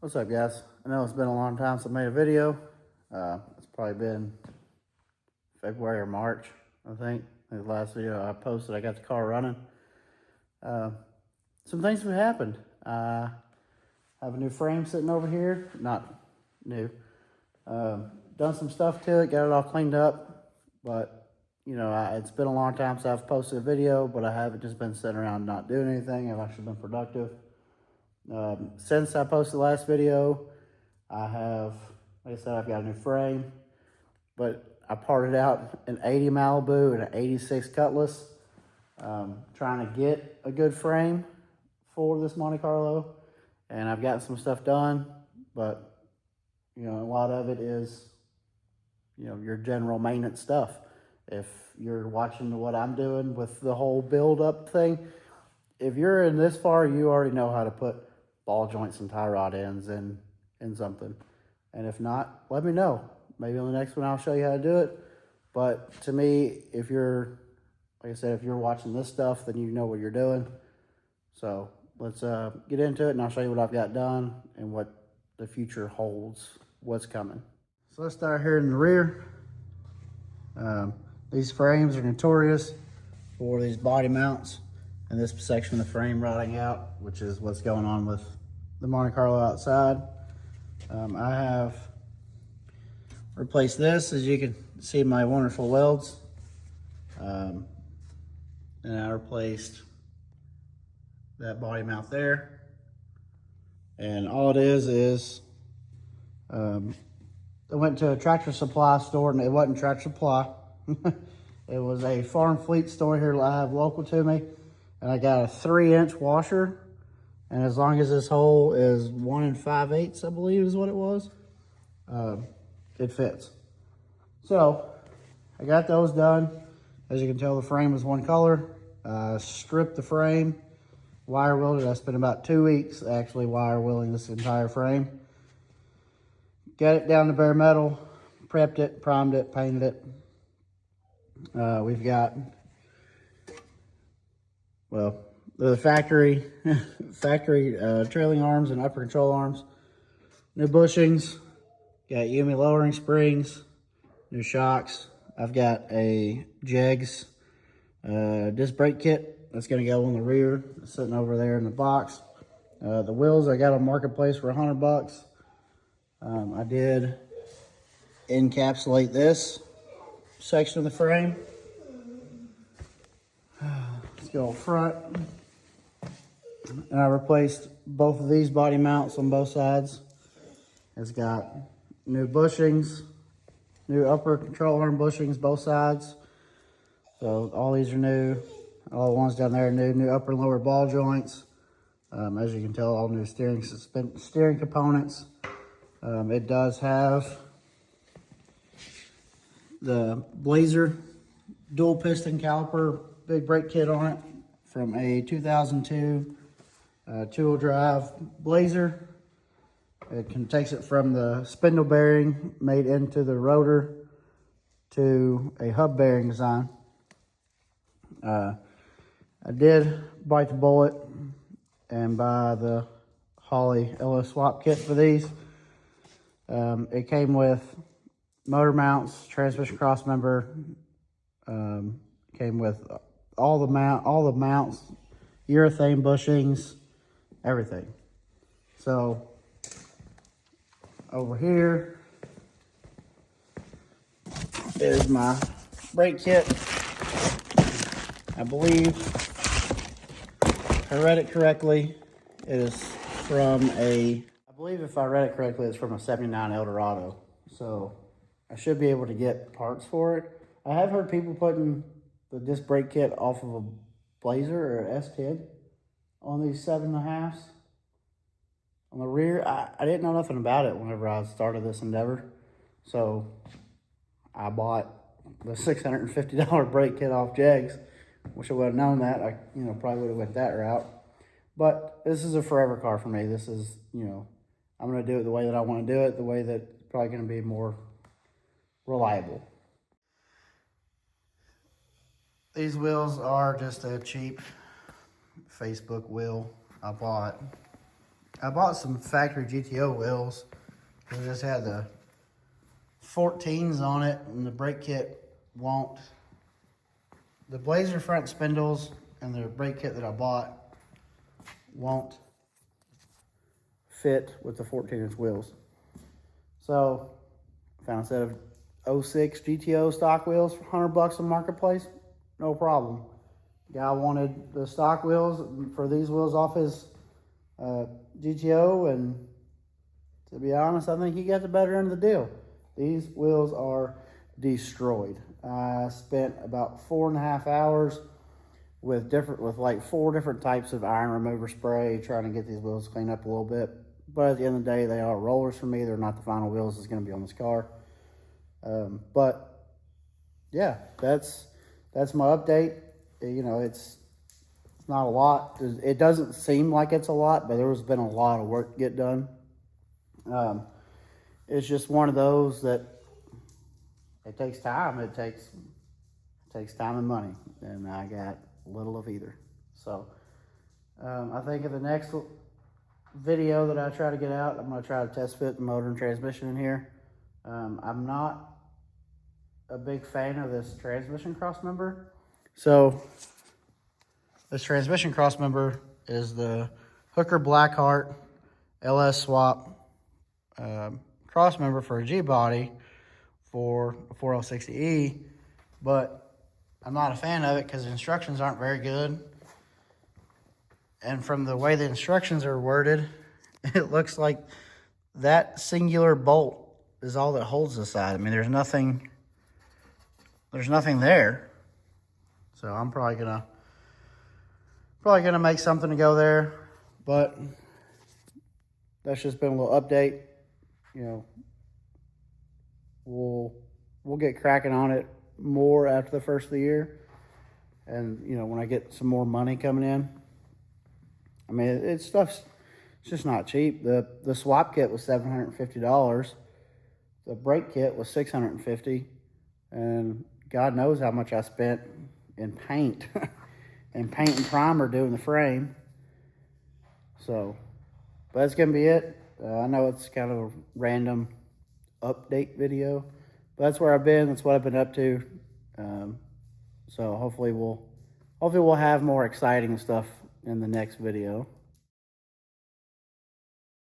What's up, guys? I know it's been a long time since I made a video. It's probably been February or March, I think. The last video I posted, I got the car running. Some things have happened. I have a new frame sitting over here. Not new. Done some stuff to it, got it all cleaned up. But, you know, it's been a long time since I've posted a video, but I haven't just been sitting around not doing anything. I've actually been productive. Since I posted the last video, I have, like I said, I've got a new frame, but I parted out an 80 Malibu and an 86 Cutlass, trying to get a good frame for this Monte Carlo, and I've gotten some stuff done, but, you know, a lot of it is, you know, your general maintenance stuff. If you're watching what I'm doing with the whole build-up thing, if you're in this far, you already know how to put ball joints and tie rod ends in something. And if not, let me know. Maybe on the next one I'll show you how to do it. But to me, if you're, like I said, if you're watching this stuff, then you know what you're doing. So let's get into it, and I'll show you what I've got done and what the future holds, what's coming. So let's start here in the rear. These frames are notorious for these body mounts and this section of the frame rotting out, which is what's going on with the Monte Carlo outside. I have replaced this, as you can see, my wonderful welds. And I replaced that body mount there. And all it is I went to a Tractor Supply store, and it wasn't Tractor Supply. It was a farm fleet store here I have local to me. And I got a 3-inch washer. And as long as this hole is 1 5/8, I believe is what it was, it fits. So I got those done. As you can tell, the frame is one color. Stripped the frame, wire welded. I spent about 2 weeks actually wire welding this entire frame. Got it down to bare metal, prepped it, primed it, painted it. We've got, well, the factory trailing arms and upper control arms, new bushings, got Yumi lowering springs, new shocks. I've got a Jegs disc brake kit that's going to go on the rear, sitting over there in the box. The wheels I got on Marketplace for $100. I did encapsulate this section of the frame. Let's go up front. And I replaced both of these body mounts on both sides. It's got new bushings, new upper control arm bushings, both sides. So all these are new. All the ones down there are new. New upper and lower ball joints. As you can tell, all new steering components. It does have the Blazer dual piston caliper big brake kit on it from a 2002 two-wheel drive Blazer. It takes it from the spindle bearing made into the rotor to a hub bearing design. I did bite the bullet and buy the Holley LO swap kit for these. It came with motor mounts, transmission cross member, came with all the mounts, urethane bushings, everything. So over here is my brake kit. I believe, if I read it correctly, it is from a, I believe if I read it correctly, it's from a 79 Eldorado. So I should be able to get parts for it. I have heard people putting the disc brake kit off of a Blazer or S10 on these 7.5s. On the rear, I didn't know nothing about it whenever I started this endeavor. So I bought the $650 brake kit off Jegs. Wish I would have known that. I, probably would have went that route. But this is a forever car for me. This is, I'm going to do it the way that I want to do it, the way that's probably going to be more reliable. These wheels are just a cheap Facebook wheel I bought I bought some factory GTO wheels. It just had the 14s on it, and the brake kit won't. The Blazer front spindles and the brake kit that I bought won't fit with the 14-inch wheels. So, found a set of 06 GTO stock wheels for $100 on Marketplace. No problem. Guy wanted the stock wheels for these wheels off his GTO, and to be honest, I think he got the better end of the deal. These wheels are destroyed. I spent about 4.5 hours with like 4 different types of iron remover spray trying to get these wheels cleaned up a little bit. But at the end of the day, they are rollers for me. They're not the final wheels that's going to be on this car. But yeah, that's my update. You know, it's not a lot. It doesn't seem like it's a lot, but there's been a lot of work to get done. It's just one of those that it takes time. It takes time and money, and I got little of either. So I think in the next video that I try to get out, I'm going to try to test fit the motor and transmission in here. I'm not a big fan of this transmission cross member. So this transmission cross member is the Hooker Blackheart LS swap cross member for a G-body for a 4L60E, but I'm not a fan of it because the instructions aren't very good. And from the way the instructions are worded, it looks like that singular bolt is all that holds the side. I mean, there's nothing there. So I'm probably gonna make something to go there, but that's just been a little update. You know, we'll get cracking on it more after the first of the year, and you know, when I get some more money coming in. I mean, it's just not cheap. The swap kit was $750. The brake kit was $650, and God knows how much I spent in paint and paint and primer doing the frame. So, but that's gonna be it. I know it's kind of a random update video, but that's where I've been. That's what I've been up to. So hopefully we'll have more exciting stuff in the next video.